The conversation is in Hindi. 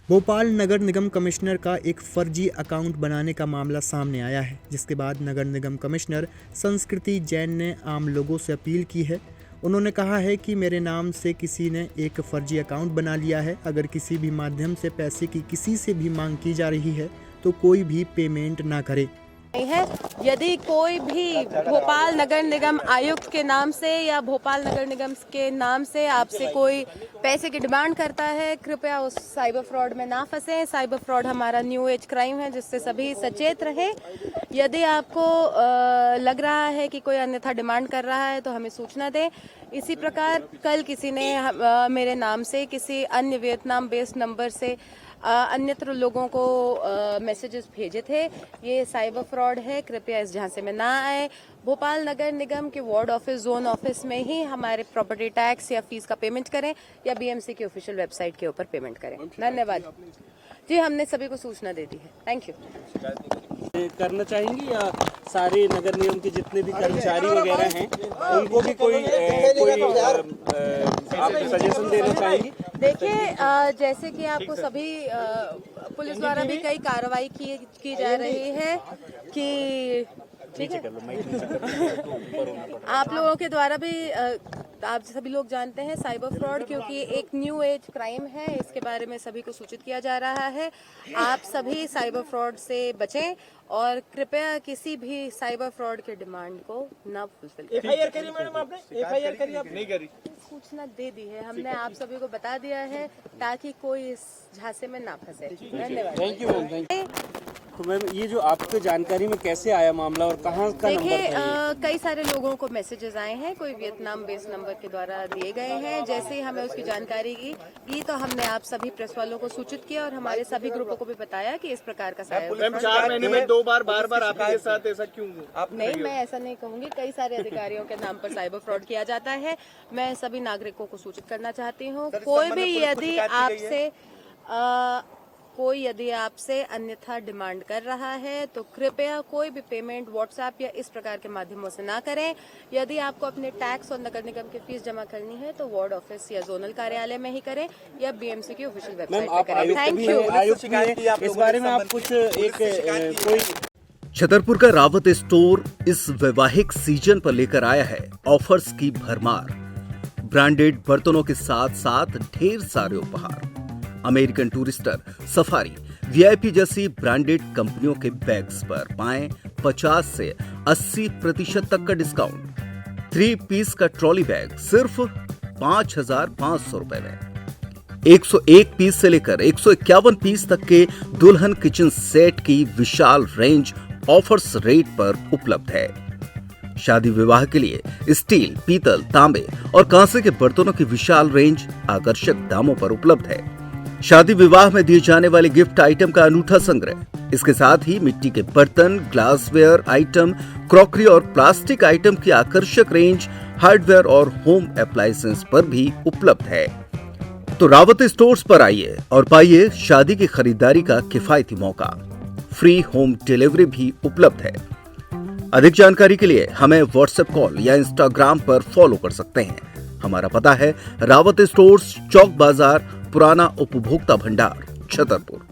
भोपाल नगर निगम कमिश्नर का एक फर्जी अकाउंट बनाने का मामला सामने आया है, जिसके बाद नगर निगम कमिश्नर संस्कृति जैन ने आम लोगों से अपील की है। उन्होंने कहा है कि मेरे नाम से किसी ने एक फर्जी अकाउंट बना लिया है। अगर किसी भी माध्यम से पैसे की किसी से भी मांग की जा रही है तो कोई भी पेमेंट ना करे। है यदि कोई भी भोपाल नगर निगम आयुक्त के नाम से या भोपाल नगर निगम के नाम से आपसे कोई पैसे की डिमांड करता है, कृपया उस साइबर फ्रॉड में ना फंसें। साइबर फ्रॉड हमारा न्यू एज क्राइम है, जिससे सभी सचेत रहें। यदि आपको लग रहा है कि कोई अन्यथा डिमांड कर रहा है तो हमें सूचना दें। इसी प्रकार कल किसी ने मेरे नाम से किसी अन्य वियतनाम बेस्ड नंबर से अन्यत्र लोगों को मैसेजेस भेजे थे। ये साइबर फ्रॉड है, कृपया इस झांसे में ना आए। भोपाल नगर निगम के वार्ड ऑफिस, जोन ऑफिस में ही हमारे प्रॉपर्टी टैक्स या फीस का पेमेंट करें या बीएमसी की ऑफिशियल वेबसाइट के ऊपर पेमेंट करें। धन्यवाद जी, हमने सभी को सूचना दे दी है। Thank you. करना चाहेंगी या सारे नगर निगम के जितने भी कर्मचारी वगैरह हैं उनको भी कोई आप सजेशन देना चाहेंगी? देखिए, जैसे कि आपको सभी पुलिस द्वारा भी कई कार्रवाई की जा रही है कि ठीक है, आप लोगों के द्वारा भी आप सभी लोग जानते हैं साइबर फ्रॉड क्योंकि एक न्यू एज क्राइम है, इसके बारे में सभी को सूचित किया जा रहा है। आप सभी साइबर फ्रॉड से बचें और कृपया किसी भी साइबर फ्रॉड के डिमांड को ना फुलफिल करें। एफआईआर करी मैडम आपने? एफआईआर करी आपने? नहीं करी। सूचना दे दी है हमने, आप सभी को बता दिया है ताकि कोई इस झांसे में ना फंसे। धन्यवाद। Thank you ma'am. Thank you. तो मैम, ये जो आपके जानकारी में कैसे आया मामला और कहाँ का नंबर था? देखिए, कई सारे लोगों को मैसेजेस आए हैं, कोई वियतनाम बेस्ड नंबर के द्वारा दिए गए हैं। जैसे ही हमें उसकी जानकारी की तो हमने आप सभी प्रेस वालों को सूचित किया और हमारे सभी ग्रुपों को भी बताया कि इस प्रकार का साइबर 4 महीने में 2 बार बार आपके साथ ऐसा क्यों? नहीं, मैं ऐसा नहीं कहूंगी। कई सारे अधिकारियों के नाम पर साइबर फ्रॉड किया जाता है। मैं सभी नागरिकों को सूचित करना चाहती हूँ, कोई यदि आपसे अन्यथा डिमांड कर रहा है तो कृपया कोई भी पेमेंट व्हाट्सएप या इस प्रकार के माध्यमों से ना करें। यदि आपको अपने टैक्स और नगर निगम की फीस जमा करनी है तो वार्ड ऑफिस या जोनल कार्यालय में ही करें या बीएमसी की ऑफिशियल वेबसाइट पर करें। Thank you. इस बारे में आप कुछ कोई छतरपुर का रावत स्टोर इस वैवाहिक सीजन पर लेकर आया है ऑफर्स की भरमार। ब्रांडेड बर्तनों के साथ साथ ढेर सारे उपहार। अमेरिकन टूरिस्टर, सफारी, वीआईपी जैसी ब्रांडेड कंपनियों के बैग्स पर पाएं 50 से 80% तक का डिस्काउंट। 3 पीस का ट्रॉली बैग सिर्फ 5,500 रुपए में। 101 पीस से लेकर 151 पीस तक के दुल्हन किचन सेट की विशाल रेंज ऑफर्स रेट पर उपलब्ध है। शादी विवाह के लिए स्टील, पीतल, तांबे और कांसे के बर्तनों की विशाल रेंज आकर्षक दामों पर उपलब्ध है। शादी विवाह में दिए जाने वाले गिफ्ट आइटम का अनूठा संग्रह। इसके साथ ही मिट्टी के बर्तन, ग्लासवेयर आइटम, क्रॉकरी और प्लास्टिक आइटम की आकर्षक रेंज हार्डवेयर और होम अप्लायंसेस पर भी उपलब्ध है। तो रावत स्टोर्स पर आइए और पाइए शादी की खरीदारी का किफायती मौका। फ्री होम डिलीवरी भी उपलब्ध है। अधिक जानकारी के लिए हमें व्हाट्सएप कॉल या इंस्टाग्राम पर फॉलो कर सकते हैं। हमारा पता है रावत स्टोर्स, चौक बाजार, पुराना उपभोक्ता भंडार, छतरपुर।